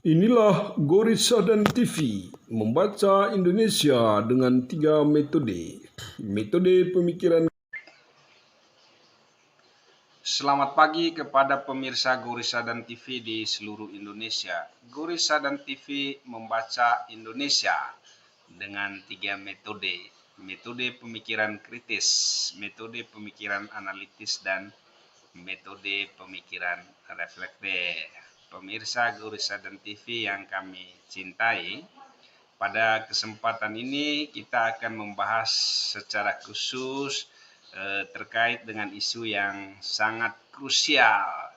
Inilah Gorissa dan TV, membaca Indonesia dengan 3 metode. Metode pemikiran. Selamat pagi kepada pemirsa Gorissa dan TV di seluruh Indonesia. Gorissa dan TV membaca Indonesia dengan 3 metode. Metode pemikiran kritis, metode pemikiran analitis, dan metode pemikiran reflektif. Pemirsa Gorissa dan TV yang kami cintai, pada kesempatan ini kita akan membahas secara khusus terkait dengan isu yang sangat krusial,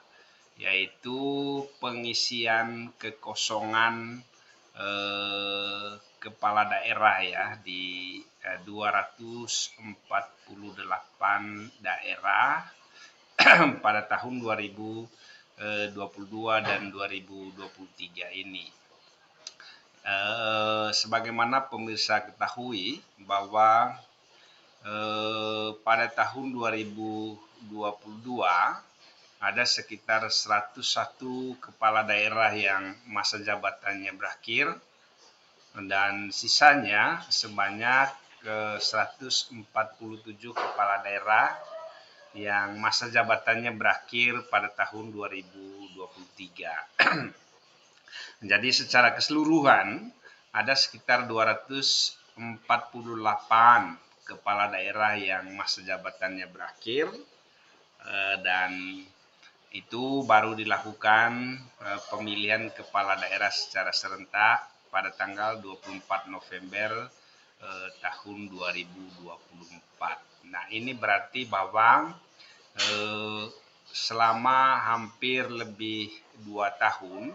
yaitu pengisian kekosongan kepala daerah ya di 248 daerah pada tahun 2022 dan 2023 ini. Sebagaimana pemirsa ketahui bahwa pada tahun 2022 ada sekitar 101 kepala daerah yang masa jabatannya berakhir, dan sisanya sebanyak 147 kepala daerah yang masa jabatannya berakhir pada tahun 2023. Jadi secara keseluruhan ada sekitar 248 kepala daerah yang masa jabatannya berakhir, dan itu baru dilakukan pemilihan kepala daerah secara serentak pada tanggal 24 November tahun 2024. Nah, ini berarti bahwa selama hampir lebih 2 tahun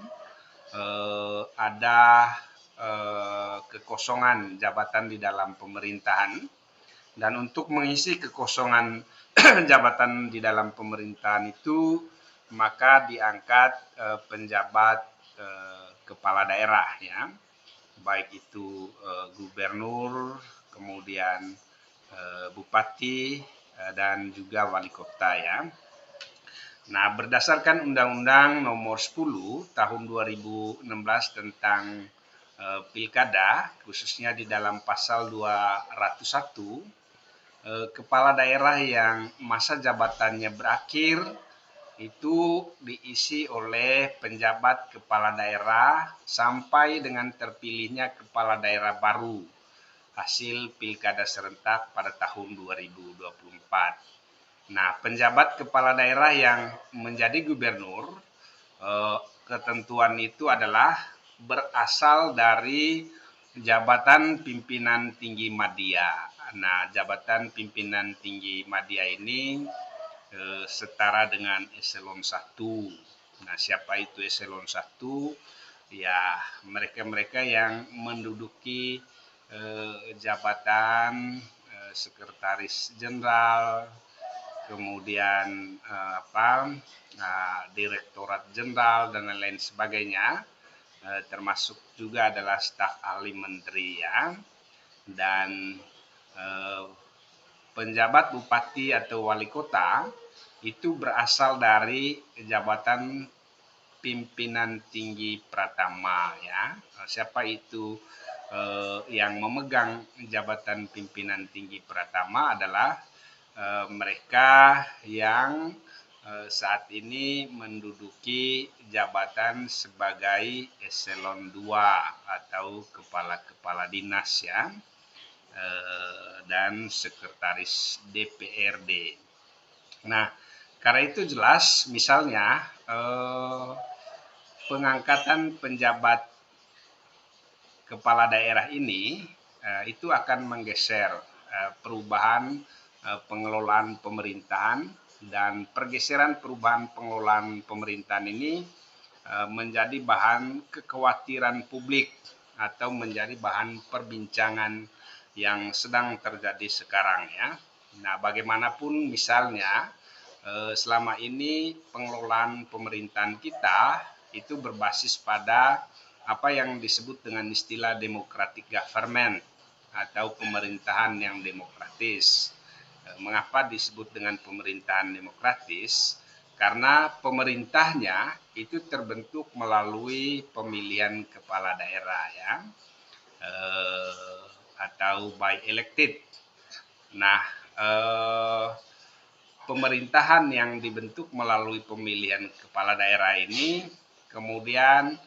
ada kekosongan jabatan di dalam pemerintahan, dan untuk mengisi kekosongan jabatan di dalam pemerintahan itu maka diangkat penjabat kepala daerah ya, baik itu gubernur, kemudian bupati dan juga wali kota ya. Nah, berdasarkan Undang-Undang Nomor 10 Tahun 2016 tentang Pilkada, khususnya di dalam pasal 201, kepala daerah yang masa jabatannya berakhir itu diisi oleh penjabat kepala daerah sampai dengan terpilihnya kepala daerah baru hasil Pilkada serentak pada tahun 2024. Nah, penjabat kepala daerah yang menjadi gubernur, ketentuan itu adalah berasal dari jabatan pimpinan tinggi madya. Nah, jabatan pimpinan tinggi madya ini setara dengan eselon 1. Nah, siapa itu eselon 1? Ya, mereka-mereka yang menduduki jabatan sekretaris jenderal, kemudian direktorat jenderal dan lain-lain sebagainya, termasuk juga adalah staf ahli menteri ya, dan penjabat bupati atau wali kota itu berasal dari jabatan pimpinan tinggi pratama ya. Siapa itu yang memegang jabatan pimpinan tinggi pratama adalah mereka yang saat ini menduduki jabatan sebagai eselon 2 atau kepala-kepala dinas ya, dan sekretaris DPRD. Nah, karena itu jelas misalnya pengangkatan penjabat kepala daerah ini itu akan menggeser perubahan pengelolaan pemerintahan, dan pergeseran perubahan pengelolaan pemerintahan ini menjadi bahan kekhawatiran publik atau menjadi bahan perbincangan yang sedang terjadi sekarang ya. Nah, bagaimanapun misalnya selama ini pengelolaan pemerintahan kita itu berbasis pada apa yang disebut dengan istilah democratic government atau pemerintahan yang demokratis. Mengapa disebut dengan pemerintahan demokratis? karena pemerintahnya itu terbentuk melalui pemilihan kepala daerah ya, atau by elected. Nah, pemerintahan yang dibentuk melalui pemilihan kepala daerah ini kemudian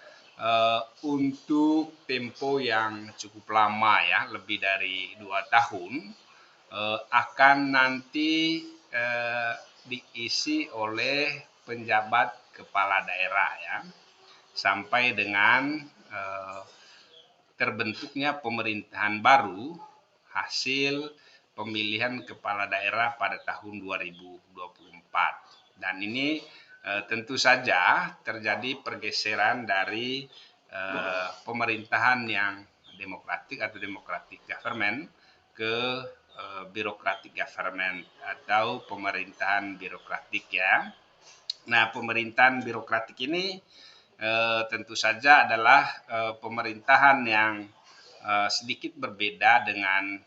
untuk tempo yang cukup lama ya, lebih dari 2 tahun, akan nanti diisi oleh penjabat kepala daerah ya, sampai dengan terbentuknya pemerintahan baru hasil pemilihan kepala daerah pada tahun 2024. Dan ini tentu saja terjadi pergeseran dari pemerintahan yang demokratik atau democratic government ke bureaucratic government atau pemerintahan birokratik ya. Nah, pemerintahan birokratik ini tentu saja adalah pemerintahan yang sedikit berbeda dengan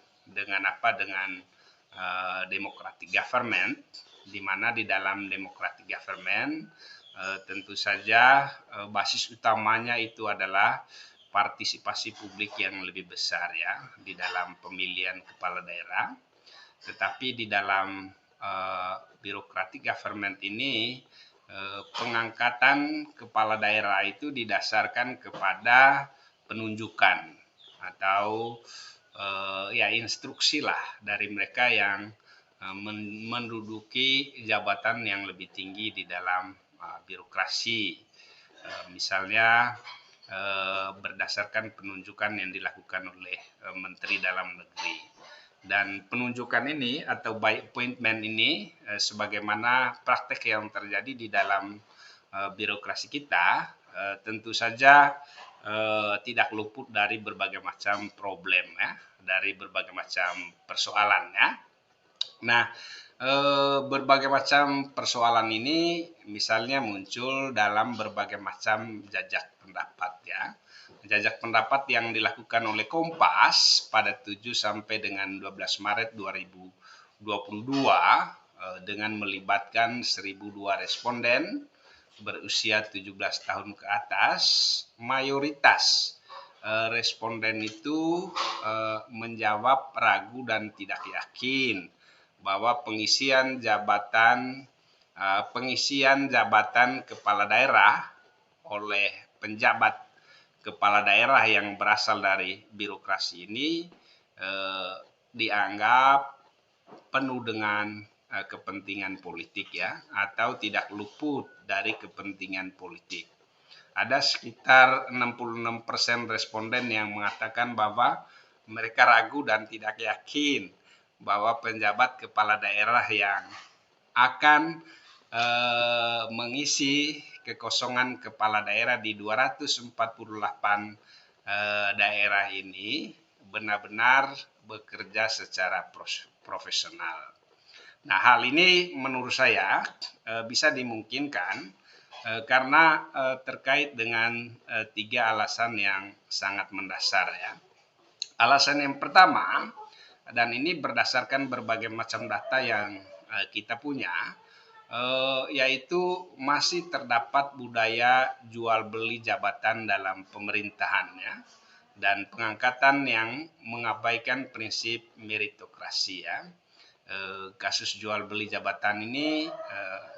democratic government, di mana di dalam democratic government tentu saja basis utamanya itu adalah partisipasi publik yang lebih besar ya di dalam pemilihan kepala daerah. Tetapi di dalam bureaucratic government ini pengangkatan kepala daerah itu didasarkan kepada penunjukan atau instruksi lah dari mereka yang menduduki jabatan yang lebih tinggi di dalam birokrasi. Misalnya berdasarkan penunjukan yang dilakukan oleh Menteri Dalam Negeri. Dan penunjukan ini atau by appointment ini sebagaimana praktek yang terjadi di dalam birokrasi kita tentu saja tidak luput dari berbagai macam problem ya, dari berbagai macam persoalan ya. Nah, berbagai macam persoalan ini misalnya muncul dalam berbagai macam jajak pendapat ya. Jajak pendapat yang dilakukan oleh Kompas pada 7 sampai dengan 12 Maret 2022 dengan melibatkan 1.002 responden berusia 17 tahun ke atas. Mayoritas responden itu menjawab ragu dan tidak yakin bahwa pengisian jabatan kepala daerah oleh penjabat kepala daerah yang berasal dari birokrasi ini dianggap penuh dengan kepentingan politik ya, atau tidak luput dari kepentingan politik. Ada sekitar 66% responden yang mengatakan bahwa mereka ragu dan tidak yakin bahwa penjabat kepala daerah yang akan mengisi kekosongan kepala daerah di 248 daerah ini benar-benar bekerja secara profesional. Nah, hal ini menurut saya bisa dimungkinkan karena terkait dengan 3 alasan yang sangat mendasar ya. Alasan yang pertama, dan ini berdasarkan berbagai macam data yang kita punya, yaitu masih terdapat budaya jual beli jabatan dalam pemerintahannya dan pengangkatan yang mengabaikan prinsip meritokrasi ya. Kasus jual beli jabatan ini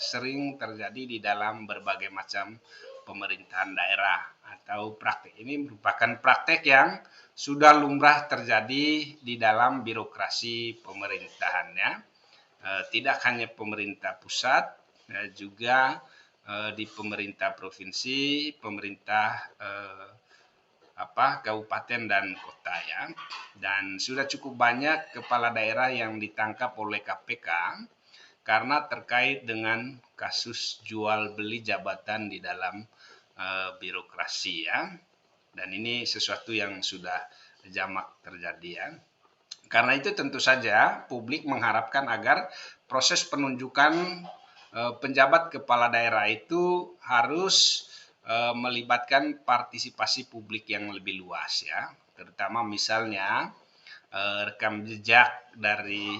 sering terjadi di dalam berbagai macam pemerintahan daerah, atau praktek ini merupakan praktek yang sudah lumrah terjadi di dalam birokrasi pemerintahannya. Tidak hanya pemerintah pusat, juga di pemerintah provinsi, pemerintah kabupaten dan kota ya. Dan sudah cukup banyak kepala daerah yang ditangkap oleh KPK karena terkait dengan kasus jual beli jabatan di dalam birokrasi ya. Dan ini sesuatu yang sudah jamak terjadi ya. Karena itu tentu saja publik mengharapkan agar proses penunjukan penjabat kepala daerah itu harus melibatkan partisipasi publik yang lebih luas ya. Terutama misalnya rekam jejak dari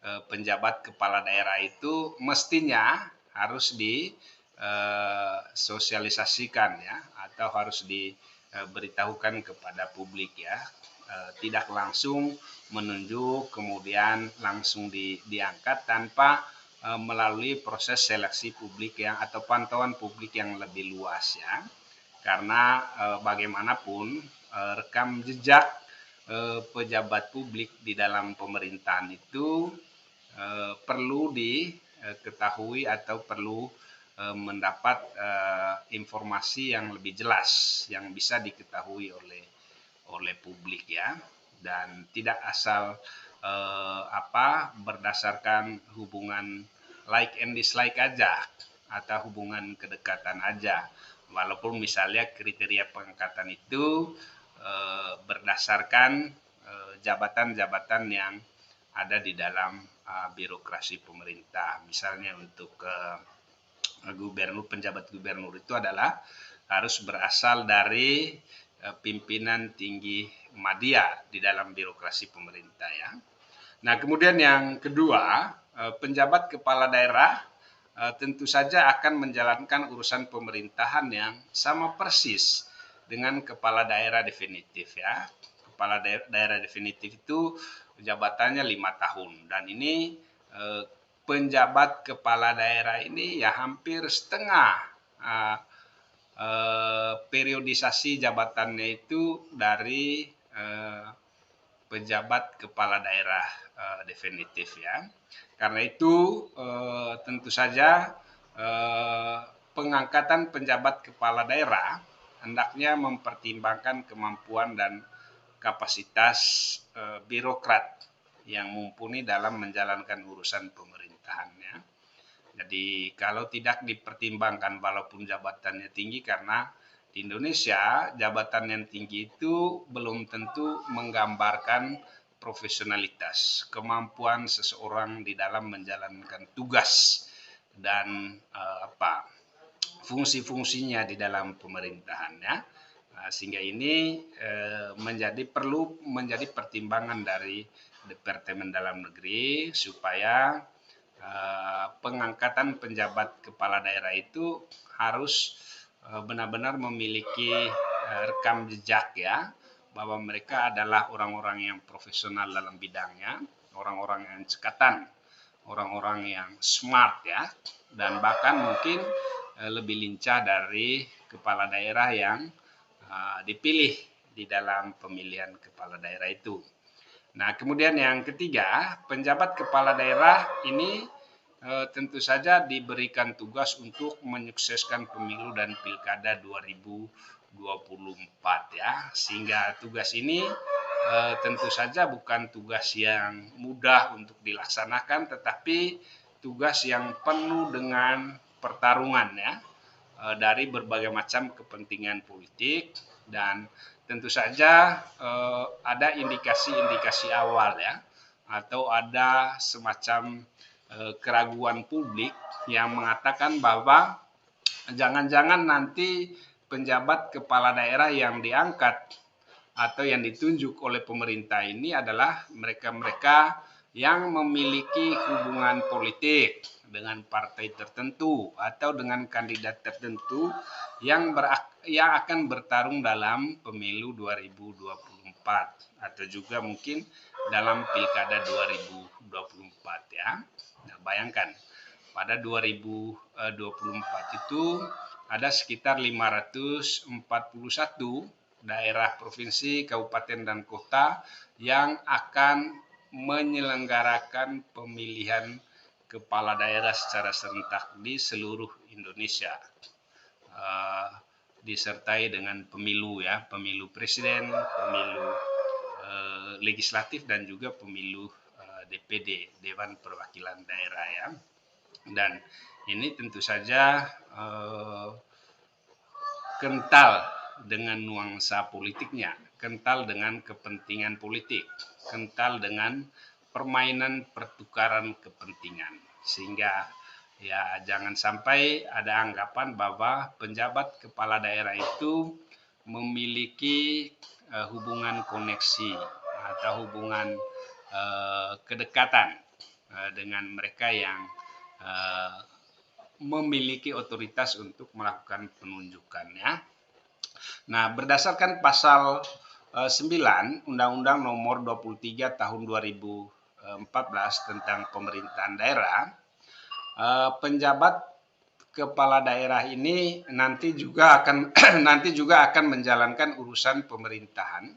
penjabat kepala daerah itu mestinya harus disosialisasikan ya, atau harus diberitahukan kepada publik ya. Tidak langsung menunjuk kemudian langsung diangkat tanpa melalui proses seleksi publik yang atau pantauan publik yang lebih luas ya. Karena bagaimanapun rekam jejak pejabat publik di dalam pemerintahan itu perlu diketahui atau perlu mendapat informasi yang lebih jelas yang bisa diketahui oleh publik ya, dan tidak asal berdasarkan hubungan like and dislike aja atau hubungan kedekatan aja, walaupun misalnya kriteria pengangkatan itu berdasarkan jabatan-jabatan yang ada di dalam birokrasi pemerintah. Misalnya untuk gubernur, penjabat gubernur itu adalah harus berasal dari pimpinan tinggi media di dalam birokrasi pemerintah ya. Nah, kemudian yang kedua, penjabat kepala daerah tentu saja akan menjalankan urusan pemerintahan yang sama persis dengan kepala daerah definitif ya. Kepala daerah definitif itu jabatannya 5 tahun, dan ini penjabat kepala daerah ini ya hampir setengah periodisasi jabatannya itu dari pejabat kepala daerah definitif ya. Karena itu tentu saja pengangkatan penjabat kepala daerah hendaknya mempertimbangkan kemampuan dan kapasitas birokrat yang mumpuni dalam menjalankan urusan pemerintahannya. Jadi kalau tidak dipertimbangkan walaupun jabatannya tinggi, karena di Indonesia jabatan yang tinggi itu belum tentu menggambarkan profesionalitas, kemampuan seseorang di dalam menjalankan tugas dan fungsi-fungsinya di dalam pemerintahannya. Sehingga ini perlu menjadi pertimbangan dari Departemen Dalam Negeri supaya pengangkatan penjabat kepala daerah itu harus benar-benar memiliki rekam jejak ya, bahwa mereka adalah orang-orang yang profesional dalam bidangnya, orang-orang yang cekatan, orang-orang yang smart ya, dan bahkan mungkin lebih lincah dari kepala daerah yang dipilih di dalam pemilihan kepala daerah itu. Nah, kemudian yang ketiga, penjabat kepala daerah ini tentu saja diberikan tugas untuk menyukseskan pemilu dan pilkada 2024 ya. Sehingga tugas ini tentu saja bukan tugas yang mudah untuk dilaksanakan, tetapi tugas yang penuh dengan pertarungan ya, dari berbagai macam kepentingan politik, dan tentu saja ada indikasi-indikasi awal ya, atau ada semacam keraguan publik yang mengatakan bahwa jangan-jangan nanti penjabat kepala daerah yang diangkat atau yang ditunjuk oleh pemerintah ini adalah mereka-mereka yang memiliki hubungan politik dengan partai tertentu atau dengan kandidat tertentu yang akan bertarung dalam pemilu 2024 atau juga mungkin dalam pilkada 2024 ya. Nah, bayangkan pada 2024 itu ada sekitar 541 daerah provinsi, kabupaten dan kota yang akan menyelenggarakan pemilihan kepala daerah secara serentak di seluruh Indonesia, disertai dengan pemilu ya, pemilu presiden, pemilu legislatif, dan juga pemilu DPD, Dewan Perwakilan Daerah ya. Dan ini tentu saja kental dengan nuansa politiknya, kental dengan kepentingan politik, kental dengan permainan pertukaran kepentingan. Sehingga ya jangan sampai ada anggapan bahwa penjabat kepala daerah itu memiliki hubungan koneksi atau hubungan kedekatan dengan mereka yang memiliki otoritas untuk melakukan penunjukannya. Nah, berdasarkan pasal 9 Undang-Undang Nomor 23 Tahun 2014 tentang pemerintahan daerah, penjabat kepala daerah ini nanti juga akan menjalankan urusan pemerintahan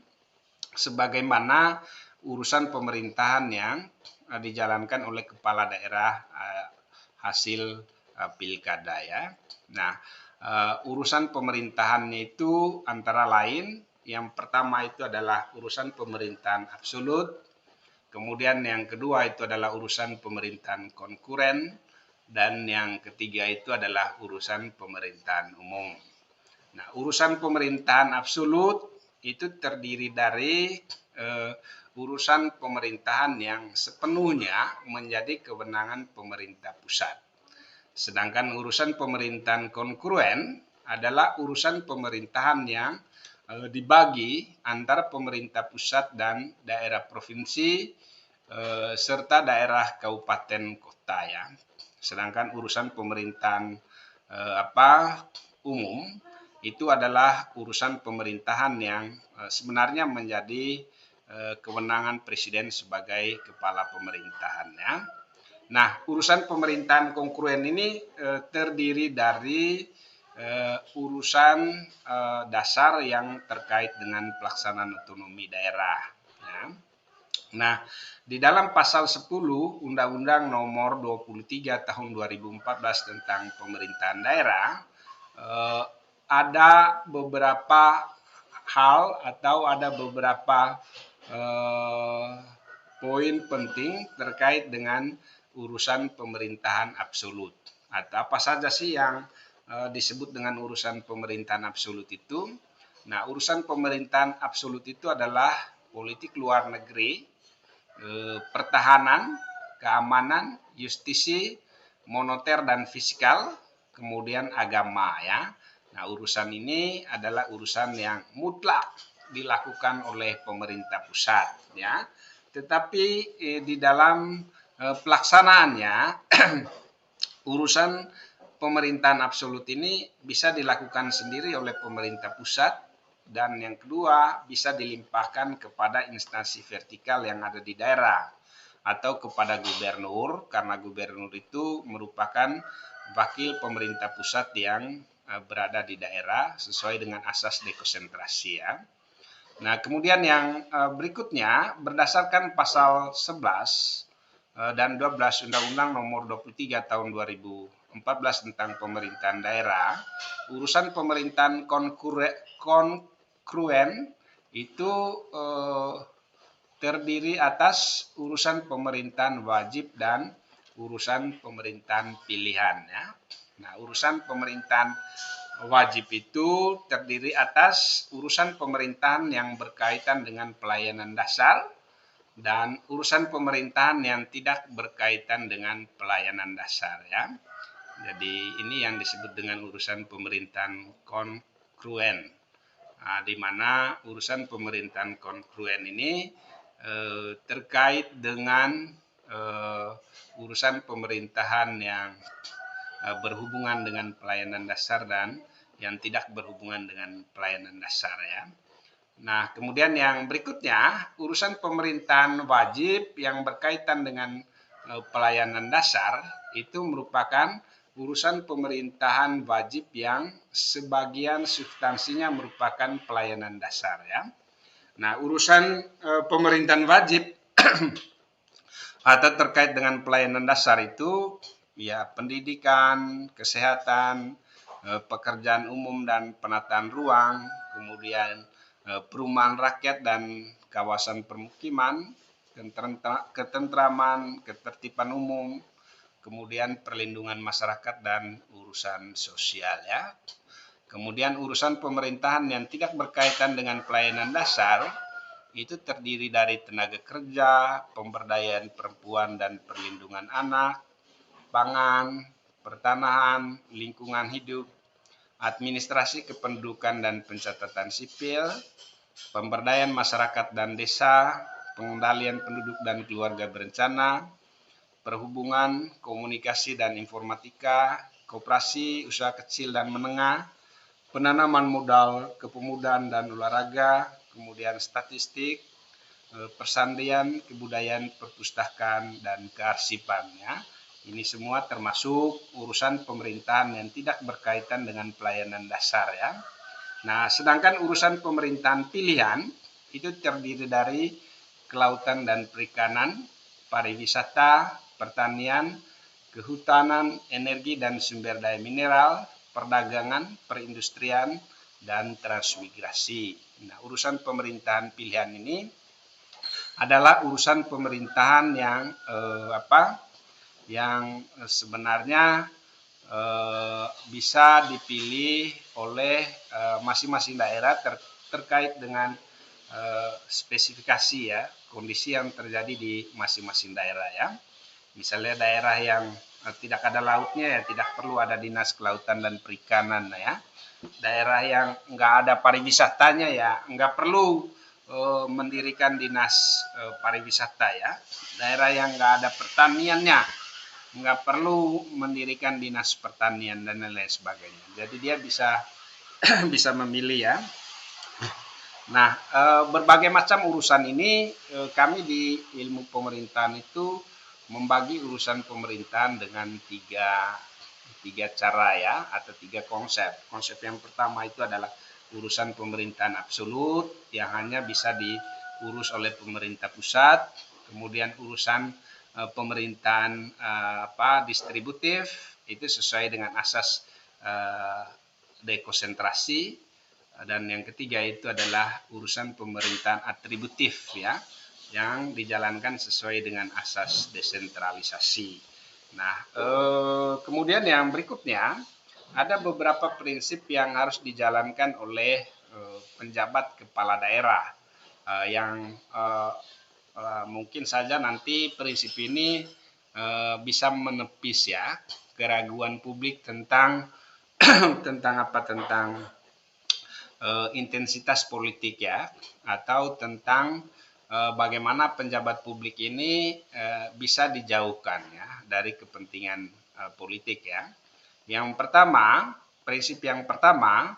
sebagaimana urusan pemerintahan yang dijalankan oleh kepala daerah hasil pilkada ya. Nah, urusan pemerintahannya itu antara lain yang pertama itu adalah urusan pemerintahan absolut, kemudian yang kedua itu adalah urusan pemerintahan konkuren, dan yang ketiga itu adalah urusan pemerintahan umum. Nah, urusan pemerintahan absolut itu terdiri dari urusan pemerintahan yang sepenuhnya menjadi kewenangan pemerintah pusat. Sedangkan urusan pemerintahan kongruen adalah urusan pemerintahan yang dibagi antara pemerintah pusat dan daerah provinsi serta daerah kabupaten kota ya. Sedangkan urusan pemerintahan umum itu adalah urusan pemerintahan yang sebenarnya menjadi kewenangan presiden sebagai kepala pemerintahannya. Nah, urusan pemerintahan kongruen ini terdiri dari urusan dasar yang terkait dengan pelaksanaan otonomi daerah. Ya. Nah, di dalam pasal 10 Undang-Undang Nomor 23 Tahun 2014 tentang pemerintahan daerah, ada beberapa hal atau ada beberapa poin penting terkait dengan urusan pemerintahan absolut. Atau apa saja sih yang disebut dengan urusan pemerintahan absolut itu? Nah, urusan pemerintahan absolut itu adalah politik luar negeri, pertahanan, keamanan, justisi, moneter dan fiskal, kemudian agama ya. Nah, urusan ini adalah urusan yang mutlak dilakukan oleh pemerintah pusat ya. Tetapi di dalam pelaksanaannya urusan pemerintahan absolut ini bisa dilakukan sendiri oleh pemerintah pusat, dan yang kedua bisa dilimpahkan kepada instansi vertikal yang ada di daerah atau kepada gubernur, karena gubernur itu merupakan wakil pemerintah pusat yang berada di daerah sesuai dengan asas dekonsentrasi ya. Nah, kemudian yang berikutnya berdasarkan pasal 11 dan 12 Undang-Undang Nomor 23 Tahun 2014 tentang pemerintahan daerah, urusan pemerintahan kongruen itu terdiri atas urusan pemerintahan wajib dan urusan pemerintahan pilihan ya. Nah, urusan pemerintahan wajib itu terdiri atas urusan pemerintahan yang berkaitan dengan pelayanan dasar dan urusan pemerintahan yang tidak berkaitan dengan pelayanan dasar ya. Jadi ini yang disebut dengan urusan pemerintahan kongruen. Nah, di mana urusan pemerintahan kongruen ini terkait dengan urusan pemerintahan yang berhubungan dengan pelayanan dasar dan yang tidak berhubungan dengan pelayanan dasar ya. Nah, kemudian yang berikutnya, urusan pemerintahan wajib yang berkaitan dengan pelayanan dasar itu merupakan urusan pemerintahan wajib yang sebagian substansinya merupakan pelayanan dasar ya. Nah, urusan pemerintahan wajib atau terkait dengan pelayanan dasar itu ya pendidikan, kesehatan, pekerjaan umum dan penataan ruang, kemudian perumahan rakyat dan kawasan permukiman, ketentraman, ketertiban umum, kemudian perlindungan masyarakat dan urusan sosial ya. Kemudian urusan pemerintahan yang tidak berkaitan dengan pelayanan dasar itu terdiri dari tenaga kerja, pemberdayaan perempuan dan perlindungan anak, pangan, pertanahan, lingkungan hidup, administrasi kependudukan dan pencatatan sipil, pemberdayaan masyarakat dan desa, pengendalian penduduk dan keluarga berencana, perhubungan, komunikasi dan informatika, koperasi, usaha kecil dan menengah, penanaman modal, kepemudaan dan olahraga, kemudian statistik, persandian, kebudayaan, perpustakaan, dan kearsipannya. Ini semua termasuk urusan pemerintahan yang tidak berkaitan dengan pelayanan dasar ya. Nah, sedangkan urusan pemerintahan pilihan itu terdiri dari kelautan dan perikanan, pariwisata, pertanian, kehutanan, energi dan sumber daya mineral, perdagangan, perindustrian, dan transmigrasi. Nah, urusan pemerintahan pilihan ini adalah urusan pemerintahan yang sebenarnya bisa dipilih oleh masing-masing daerah terkait dengan spesifikasi ya, kondisi yang terjadi di masing-masing daerah ya. Misalnya daerah yang tidak ada lautnya ya tidak perlu ada dinas kelautan dan perikanan ya. Daerah yang nggak ada pariwisatanya ya nggak perlu mendirikan dinas pariwisata ya. Daerah yang nggak ada pertaniannya nggak perlu mendirikan dinas pertanian dan lain-lain sebagainya. Jadi dia bisa bisa memilih ya. Nah, berbagai macam urusan ini kami di ilmu pemerintahan itu membagi urusan pemerintahan dengan tiga cara ya atau tiga konsep. Konsep yang pertama itu adalah urusan pemerintahan absolut yang hanya bisa diurus oleh pemerintah pusat, kemudian urusan pemerintahan distributif itu sesuai dengan asas dekonsentrasi, dan yang ketiga itu adalah urusan pemerintahan atributif ya yang dijalankan sesuai dengan asas desentralisasi. Nah, kemudian yang berikutnya ada beberapa prinsip yang harus dijalankan oleh penjabat kepala daerah yang mungkin saja nanti prinsip ini bisa menepis ya keraguan publik tentang tentang intensitas politik ya atau tentang bagaimana penjabat publik ini bisa dijauhkan ya dari kepentingan politik ya. Yang pertama, prinsip yang pertama,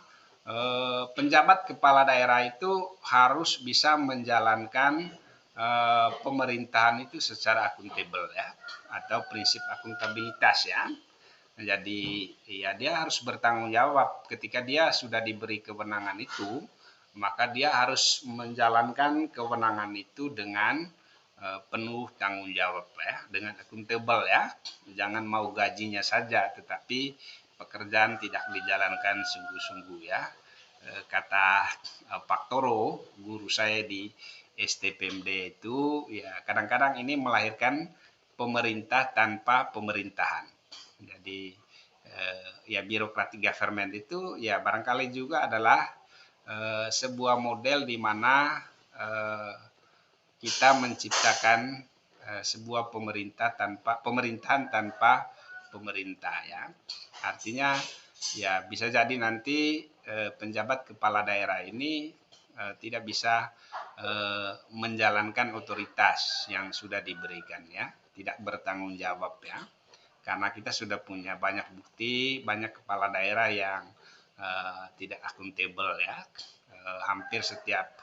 penjabat kepala daerah itu harus bisa menjalankan pemerintahan itu secara akuntabel ya atau prinsip akuntabilitas ya. Jadi ya dia harus bertanggung jawab ketika dia sudah diberi kewenangan itu, maka dia harus menjalankan kewenangan itu dengan penuh tanggung jawab ya, dengan akuntabel ya. Jangan mau gajinya saja tetapi pekerjaan tidak dijalankan sungguh-sungguh ya. Kata Pak Toro, guru saya di STPMD itu ya kadang-kadang ini melahirkan pemerintah tanpa pemerintahan. Jadi ya birokratik government itu ya barangkali juga adalah sebuah model di mana kita menciptakan sebuah pemerintahan tanpa pemerintah ya. Artinya ya bisa jadi nanti penjabat kepala daerah ini tidak bisa menjalankan otoritas yang sudah diberikan ya, tidak bertanggung jawab ya. Karena kita sudah punya banyak bukti, banyak kepala daerah yang tidak akuntabel ya. Hampir setiap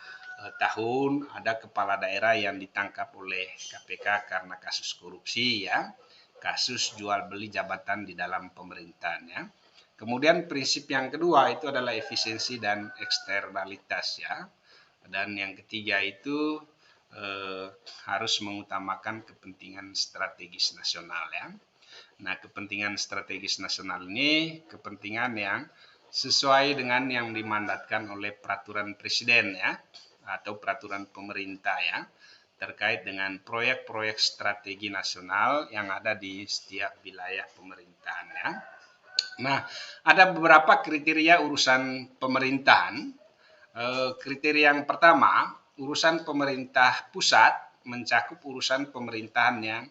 tahun ada kepala daerah yang ditangkap oleh KPK karena kasus korupsi ya, kasus jual beli jabatan di dalam pemerintahan ya. Kemudian prinsip yang kedua itu adalah efisiensi dan eksternalitas ya. Dan yang ketiga itu harus mengutamakan kepentingan strategis nasional ya. Nah, kepentingan strategis nasional ini kepentingan yang sesuai dengan yang dimandatkan oleh peraturan presiden ya atau peraturan pemerintah ya terkait dengan proyek-proyek strategi nasional yang ada di setiap wilayah pemerintahan ya. Nah, ada beberapa kriteria urusan pemerintahan. Kriteria yang pertama, urusan pemerintah pusat mencakup urusan pemerintahan yang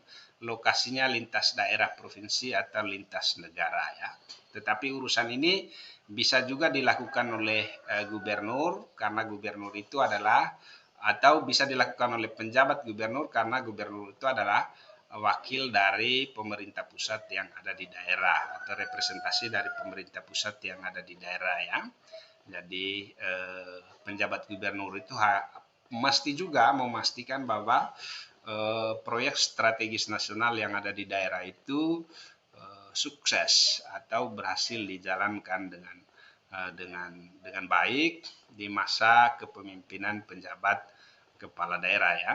lokasinya lintas daerah provinsi atau lintas negara ya. Tetapi urusan ini bisa juga dilakukan oleh gubernur karena gubernur itu adalah atau bisa dilakukan oleh penjabat gubernur karena gubernur itu adalah wakil dari pemerintah pusat yang ada di daerah atau representasi dari pemerintah pusat yang ada di daerah ya. Jadi penjabat gubernur itu mesti juga memastikan bahwa proyek strategis nasional yang ada di daerah itu sukses atau berhasil dijalankan dengan baik di masa kepemimpinan penjabat kepala daerah ya.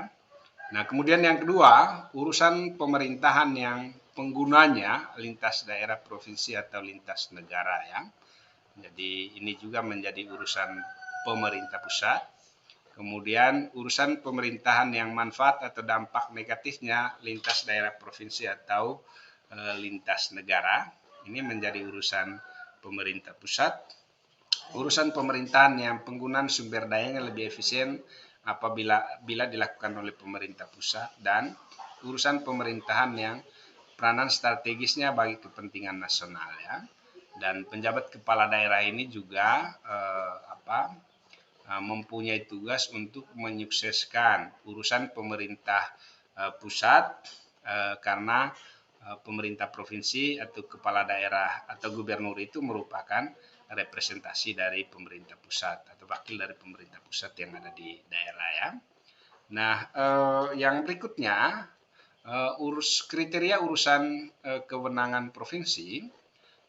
Nah, kemudian yang kedua, urusan pemerintahan yang penggunanya lintas daerah provinsi atau lintas negara ya. Jadi ini juga menjadi urusan pemerintah pusat. Kemudian urusan pemerintahan yang manfaat atau dampak negatifnya lintas daerah provinsi atau lintas negara. Ini menjadi urusan pemerintah pusat. Urusan pemerintahan yang penggunaan sumber dayanya lebih efisien apabila dilakukan oleh pemerintah pusat, dan urusan pemerintahan yang peranan strategisnya bagi kepentingan nasional ya. Dan penjabat kepala daerah ini juga mempunyai tugas untuk menyukseskan urusan pemerintah pusat karena pemerintah provinsi atau kepala daerah atau gubernur itu merupakan representasi dari pemerintah pusat atau wakil dari pemerintah pusat yang ada di daerah ya. Nah, yang berikutnya kriteria urusan kewenangan provinsi.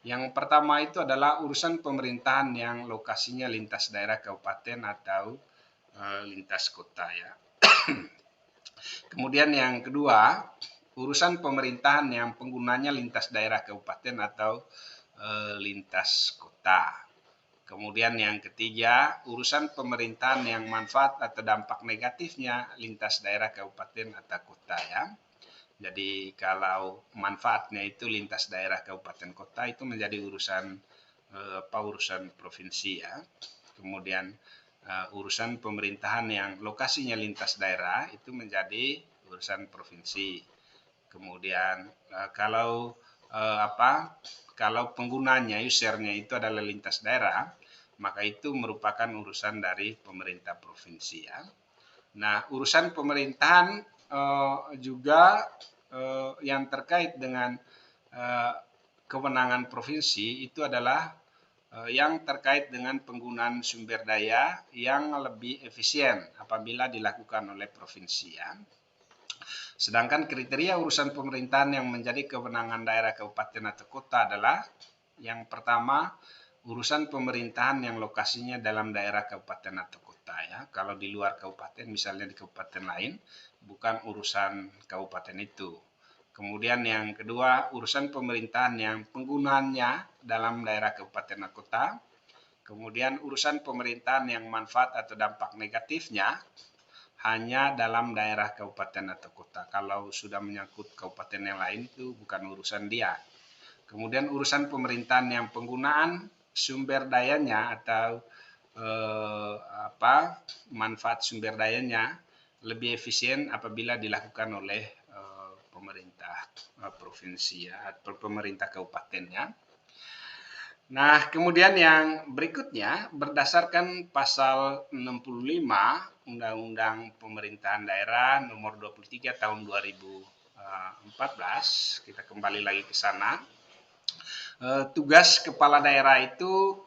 Yang pertama itu adalah urusan pemerintahan yang lokasinya lintas daerah kabupaten atau lintas kota ya. Kemudian yang kedua, urusan pemerintahan yang penggunanya lintas daerah kabupaten atau lintas kota. Kemudian yang ketiga, urusan pemerintahan yang manfaat atau dampak negatifnya lintas daerah kabupaten atau kota ya. Jadi kalau manfaatnya itu lintas daerah kabupaten kota itu menjadi urusan urusan provinsi ya. Kemudian urusan pemerintahan yang lokasinya lintas daerah itu menjadi urusan provinsi. Kemudian kalau penggunanya usernya itu adalah lintas daerah, maka itu merupakan urusan dari pemerintah provinsi ya. Nah, urusan pemerintahan juga yang terkait dengan kewenangan provinsi itu adalah yang terkait dengan penggunaan sumber daya yang lebih efisien apabila dilakukan oleh provinsi ya. Sedangkan kriteria urusan pemerintahan yang menjadi kewenangan daerah kabupaten atau kota adalah yang pertama, urusan pemerintahan yang lokasinya dalam daerah kabupaten atau kota ya. Kalau di luar kabupaten, misalnya di kabupaten lain, bukan urusan kabupaten itu. Kemudian yang kedua, urusan pemerintahan yang penggunaannya dalam daerah kabupaten atau kota. Kemudian urusan pemerintahan yang manfaat atau dampak negatifnya hanya dalam daerah kabupaten atau kota. Kalau sudah menyangkut kabupaten yang lain itu bukan urusan dia. Kemudian urusan pemerintahan yang penggunaan sumber dayanya atau manfaat sumber dayanya lebih efisien apabila dilakukan oleh pemerintah provinsi ya, atau pemerintah kabupatennya. Nah, kemudian yang berikutnya berdasarkan pasal 65 Undang-Undang Pemerintahan Daerah nomor 23 tahun 2014, kita kembali lagi ke sana. Tugas kepala daerah itu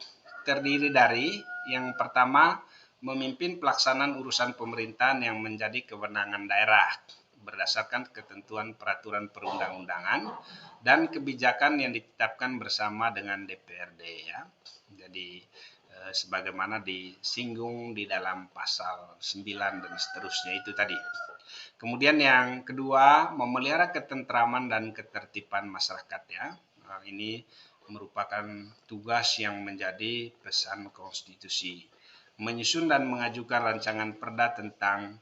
terdiri dari yang pertama, memimpin pelaksanaan urusan pemerintahan yang menjadi kewenangan daerah berdasarkan ketentuan peraturan perundang-undangan dan kebijakan yang ditetapkan bersama dengan DPRD ya. Jadi sebagaimana disinggung di dalam pasal 9 dan seterusnya itu tadi. Kemudian yang kedua, memelihara ketentraman dan ketertiban masyarakat ya. Ini merupakan tugas yang menjadi pesan konstitusi. Menyusun dan mengajukan rancangan perda tentang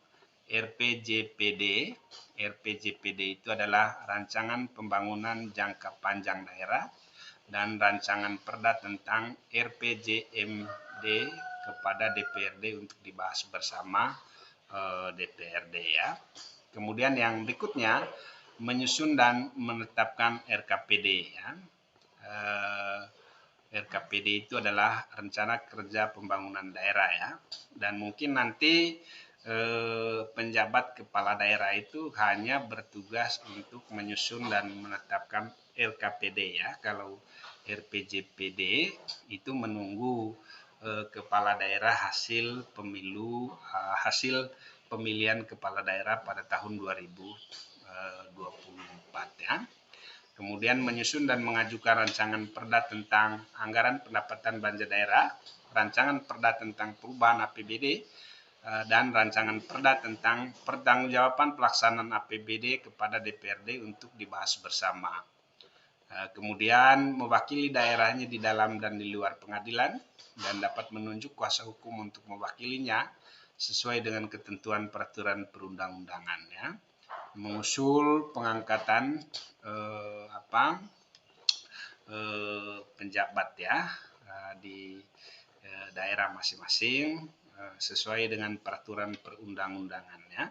RPJPD. RPJPD itu adalah rancangan pembangunan jangka panjang daerah, dan rancangan perda tentang RPJMD kepada DPRD untuk dibahas bersama DPRD ya. Kemudian yang berikutnya, menyusun dan menetapkan RKPD ya. RKPD itu adalah rencana kerja pembangunan daerah ya. Dan mungkin nanti penjabat kepala daerah itu hanya bertugas untuk menyusun dan menetapkan LKPD ya. Kalau RPJPD itu menunggu kepala daerah hasil pemilu hasil pemilihan kepala daerah pada tahun 2024 ya. Kemudian menyusun dan mengajukan rancangan perda tentang anggaran pendapatan belanja daerah, rancangan perda tentang perubahan APBD, dan rancangan perda tentang pertanggungjawaban pelaksanaan APBD kepada DPRD untuk dibahas bersama. Kemudian mewakili daerahnya di dalam dan di luar pengadilan dan dapat menunjuk kuasa hukum untuk mewakilinya sesuai dengan ketentuan peraturan perundang-undangan ya. Mengusul pengangkatan penjabat ya di daerah masing-masing sesuai dengan peraturan perundang-undangan ya.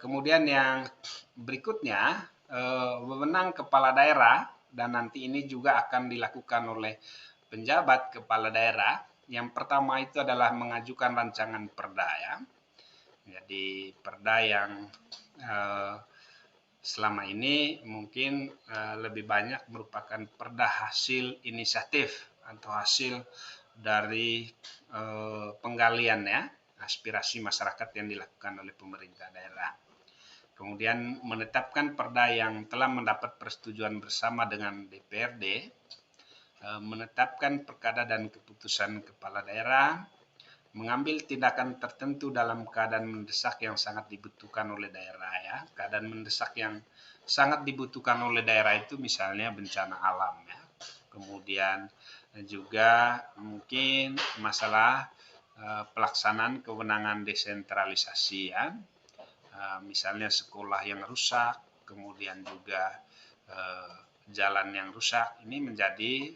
Kemudian yang berikutnya wewenang kepala daerah, dan nanti ini juga akan dilakukan oleh penjabat kepala daerah. Yang pertama itu adalah mengajukan rancangan perda ya. Jadi perda yang selama ini mungkin lebih banyak merupakan perda hasil inisiatif atau hasil dari penggalian ya aspirasi masyarakat yang dilakukan oleh pemerintah daerah. Kemudian menetapkan perda yang telah mendapat persetujuan bersama dengan DPRD, menetapkan perkada dan keputusan kepala daerah, mengambil tindakan tertentu dalam keadaan mendesak yang sangat dibutuhkan oleh daerah ya. Keadaan mendesak yang sangat dibutuhkan oleh daerah itu misalnya bencana alam ya. Kemudian juga mungkin masalah pelaksanaan kewenangan desentralisasi ya. Misalnya sekolah yang rusak, kemudian juga jalan yang rusak, ini menjadi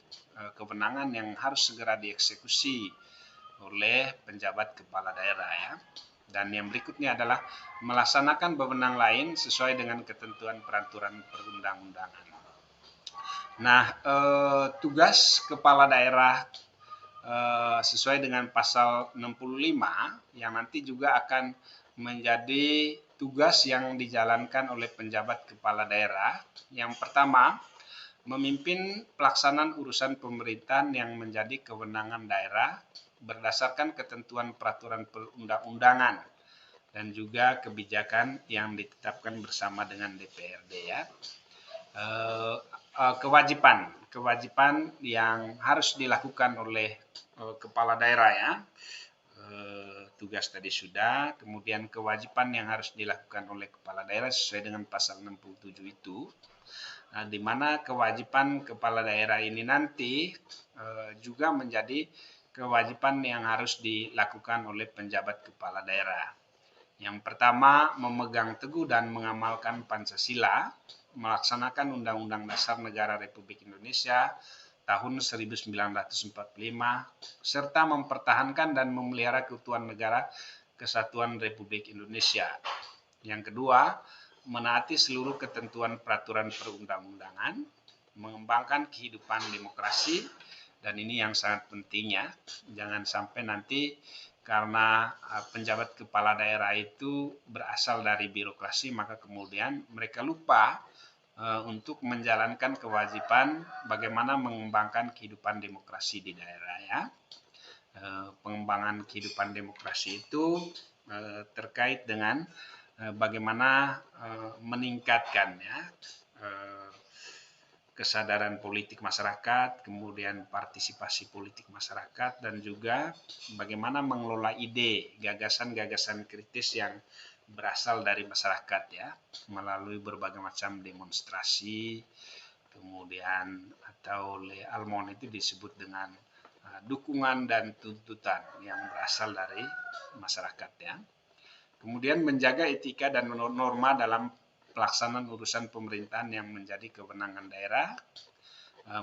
kewenangan yang harus segera dieksekusi oleh penjabat kepala daerah ya. Dan yang berikutnya adalah melaksanakan wewenang lain sesuai dengan ketentuan peraturan perundang-undangan. Nah, tugas kepala daerah sesuai dengan pasal 65 yang nanti juga akan menjadi tugas yang dijalankan oleh penjabat kepala daerah. Yang pertama, memimpin pelaksanaan urusan pemerintahan yang menjadi kewenangan daerah berdasarkan ketentuan peraturan perundang-undangan dan juga kebijakan yang ditetapkan bersama dengan DPRD ya. Kewajiban yang harus dilakukan oleh kepala daerah ya. Tugas tadi sudah, kemudian kewajiban yang harus dilakukan oleh kepala daerah sesuai dengan pasal 67 itu, di mana kewajiban kepala daerah ini nanti juga menjadi kewajiban yang harus dilakukan oleh penjabat kepala daerah. Yang pertama, memegang teguh dan mengamalkan Pancasila, melaksanakan Undang-Undang Dasar Negara Republik Indonesia tahun 1945, serta mempertahankan dan memelihara keutuhan negara Kesatuan Republik Indonesia. Yang kedua, menaati seluruh ketentuan peraturan perundang-undangan, mengembangkan kehidupan demokrasi, dan ini yang sangat pentingnya, jangan sampai nanti karena penjabat kepala daerah itu berasal dari birokrasi, maka kemudian mereka lupa untuk menjalankan kewajiban bagaimana mengembangkan kehidupan demokrasi di daerah ya. Pengembangan kehidupan demokrasi itu terkait dengan bagaimana meningkatkan ya kesadaran politik masyarakat, kemudian partisipasi politik masyarakat, dan juga bagaimana mengelola ide, gagasan-gagasan kritis yang berasal dari masyarakat ya, melalui berbagai macam demonstrasi, kemudian atau oleh Almond itu disebut dengan dukungan dan tuntutan yang berasal dari masyarakat ya. Kemudian menjaga etika dan norma dalam pelaksanaan urusan pemerintahan yang menjadi kewenangan daerah,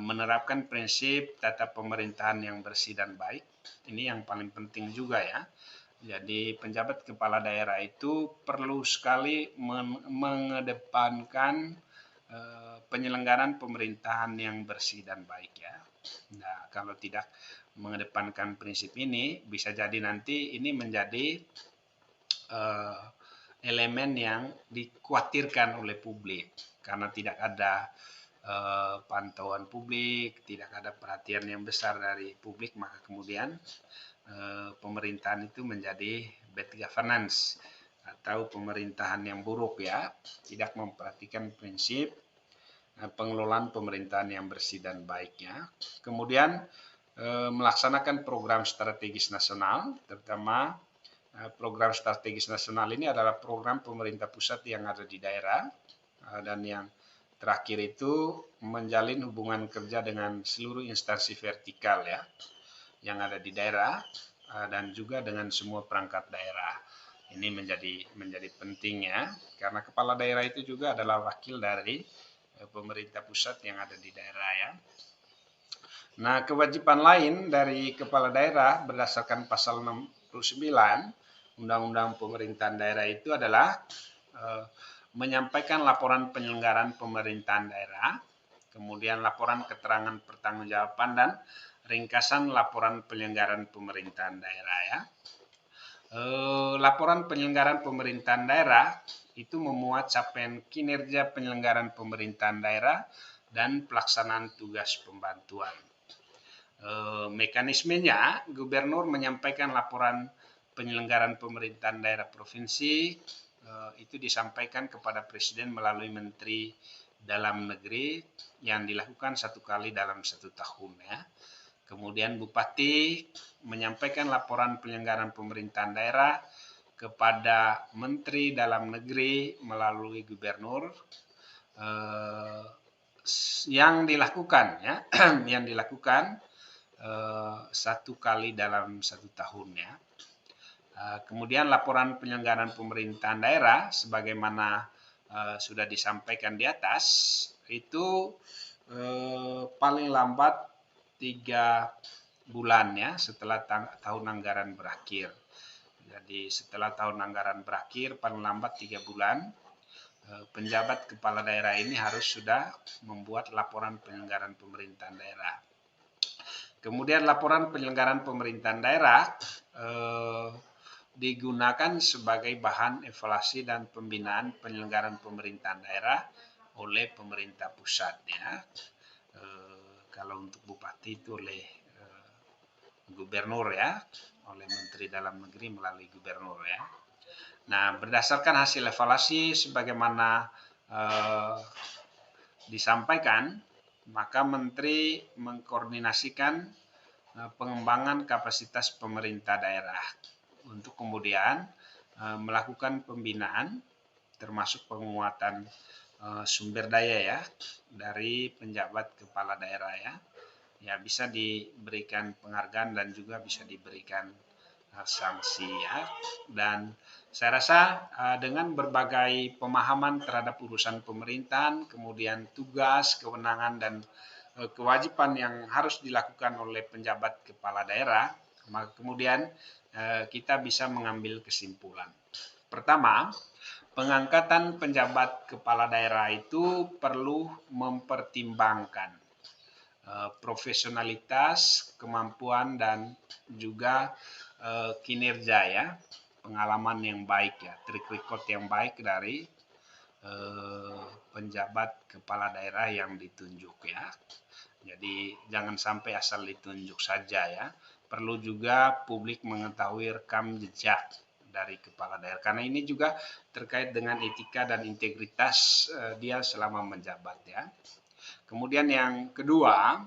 menerapkan prinsip tata pemerintahan yang bersih dan baik. Ini yang paling penting juga ya. Jadi penjabat kepala daerah itu perlu sekali mengedepankan penyelenggaraan pemerintahan yang bersih dan baik ya. Nah, kalau tidak mengedepankan prinsip ini, bisa jadi nanti ini menjadi eh, elemen yang dikhawatirkan oleh publik karena tidak ada pantauan publik, tidak ada perhatian yang besar dari publik, maka kemudian pemerintahan itu menjadi bad governance atau pemerintahan yang buruk ya, tidak memperhatikan prinsip pengelolaan pemerintahan yang bersih dan baiknya. Kemudian melaksanakan program strategis nasional, terutama program strategis nasional ini adalah program pemerintah pusat yang ada di daerah, dan yang terakhir itu menjalin hubungan kerja dengan seluruh instansi vertikal ya yang ada di daerah, dan juga dengan semua perangkat daerah. Ini menjadi penting ya, karena kepala daerah itu juga adalah wakil dari pemerintah pusat yang ada di daerah ya. Nah, kewajiban lain dari kepala daerah berdasarkan pasal 69 Undang-Undang Pemerintahan Daerah itu adalah menyampaikan laporan penyelenggaraan pemerintahan daerah, kemudian laporan keterangan pertanggungjawaban dan ringkasan laporan penyelenggaraan pemerintahan daerah ya. Laporan penyelenggaraan pemerintahan daerah itu memuat capaian kinerja penyelenggaraan pemerintahan daerah dan pelaksanaan tugas pembantuan. Mekanismenya, gubernur menyampaikan laporan penyelenggaraan pemerintahan daerah provinsi itu disampaikan kepada presiden melalui menteri dalam negeri yang dilakukan 1 kali dalam 1 tahun ya. Kemudian bupati menyampaikan laporan penyelenggaraan pemerintahan daerah kepada menteri dalam negeri melalui gubernur yang dilakukan ya yang dilakukan 1 kali dalam 1 tahun ya. Kemudian laporan penyelenggaraan pemerintahan daerah sebagaimana sudah disampaikan di atas itu paling lambat 3 bulan ya setelah tahun anggaran berakhir. Jadi setelah tahun anggaran berakhir paling lambat 3 bulan penjabat kepala daerah ini harus sudah membuat laporan penyelenggaraan pemerintahan daerah. Kemudian laporan penyelenggaraan pemerintahan daerah digunakan sebagai bahan evaluasi dan pembinaan penyelenggaraan pemerintahan daerah oleh pemerintah pusat ya. Kalau untuk bupati itu oleh gubernur ya, oleh menteri dalam negeri melalui gubernur ya. Nah, berdasarkan hasil evaluasi sebagaimana disampaikan, maka menteri mengkoordinasikan pengembangan kapasitas pemerintah daerah untuk kemudian melakukan pembinaan termasuk penguatan sumber daya ya dari penjabat kepala daerah ya. Ya bisa diberikan penghargaan dan juga bisa diberikan sanksi ya. Dan saya rasa dengan berbagai pemahaman terhadap urusan pemerintahan, kemudian tugas, kewenangan dan kewajiban yang harus dilakukan oleh penjabat kepala daerah, maka kemudian kita bisa mengambil kesimpulan. Pertama, pengangkatan penjabat kepala daerah itu perlu mempertimbangkan profesionalitas, kemampuan dan juga kinerja ya, pengalaman yang baik ya, track record yang baik dari penjabat kepala daerah yang ditunjuk ya. Jadi jangan sampai asal ditunjuk saja ya. Perlu juga publik mengetahui rekam jejak dari kepala daerah. Karena ini juga terkait dengan etika dan integritas dia selama menjabat ya. Kemudian yang kedua,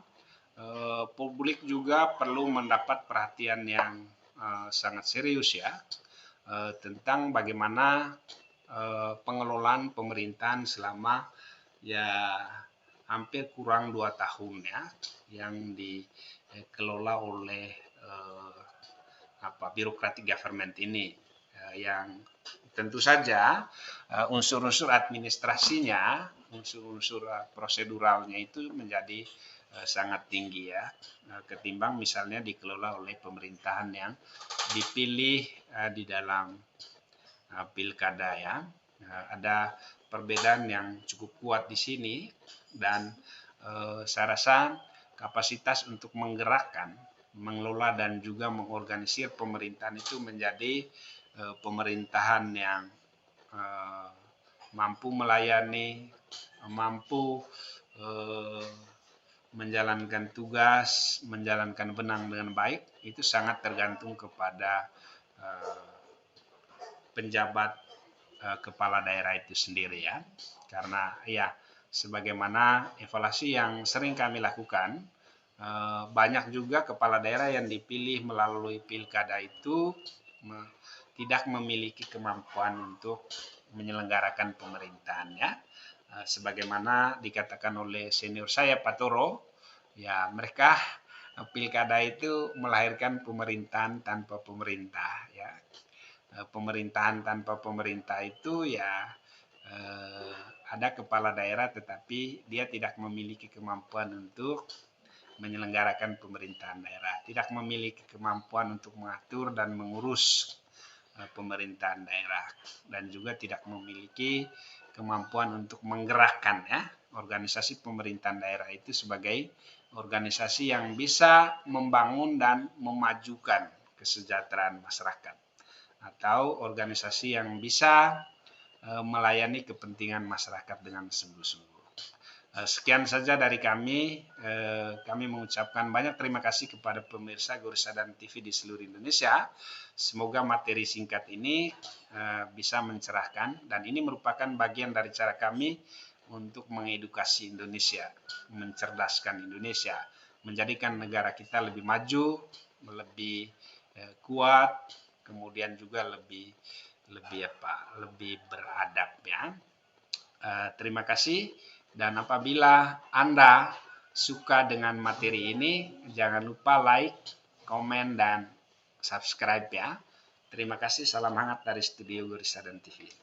publik juga perlu mendapat perhatian yang sangat serius ya tentang bagaimana pengelolaan pemerintahan selama ya hampir kurang 2 tahun ya yang dikelola oleh bureaucratic government ini yang tentu saja unsur-unsur administrasinya, unsur-unsur proseduralnya itu menjadi sangat tinggi ya ketimbang misalnya dikelola oleh pemerintahan yang dipilih di dalam pilkada ya. Ada perbedaan yang cukup kuat di sini dan saya rasa kapasitas untuk menggerakkan, mengelola dan juga mengorganisir pemerintahan itu menjadi pemerintahan yang mampu melayani, mampu menjalankan tugas, menjalankan benang dengan baik, itu sangat tergantung kepada penjabat kepala daerah itu sendiri ya. Karena ya sebagaimana evaluasi yang sering kami lakukan, banyak juga kepala daerah yang dipilih melalui pilkada itu tidak memiliki kemampuan untuk menyelenggarakan pemerintahannya. Sebagaimana dikatakan oleh senior saya Pak Toro, ya mereka pilkada itu melahirkan pemerintahan tanpa pemerintah ya. Pemerintahan tanpa pemerintah itu ya ada kepala daerah tetapi dia tidak memiliki kemampuan untuk menyelenggarakan pemerintahan daerah, tidak memiliki kemampuan untuk mengatur dan mengurus pemerintahan daerah, dan juga tidak memiliki kemampuan untuk menggerakkan ya organisasi pemerintahan daerah itu sebagai organisasi yang bisa membangun dan memajukan kesejahteraan masyarakat, atau organisasi yang bisa melayani kepentingan masyarakat dengan sungguh-sungguh. Sekian saja dari kami. Kami mengucapkan banyak terima kasih kepada pemirsa Gorisadan TV di seluruh Indonesia. Semoga materi singkat ini bisa mencerahkan, dan ini merupakan bagian dari cara kami untuk mengedukasi Indonesia, mencerdaskan Indonesia, menjadikan negara kita lebih maju, lebih kuat, kemudian juga lebih beradab ya. Terima kasih. Dan apabila Anda suka dengan materi ini, jangan lupa like, komen, dan subscribe ya. Terima kasih, salam hangat dari Studio Gorisadan TV.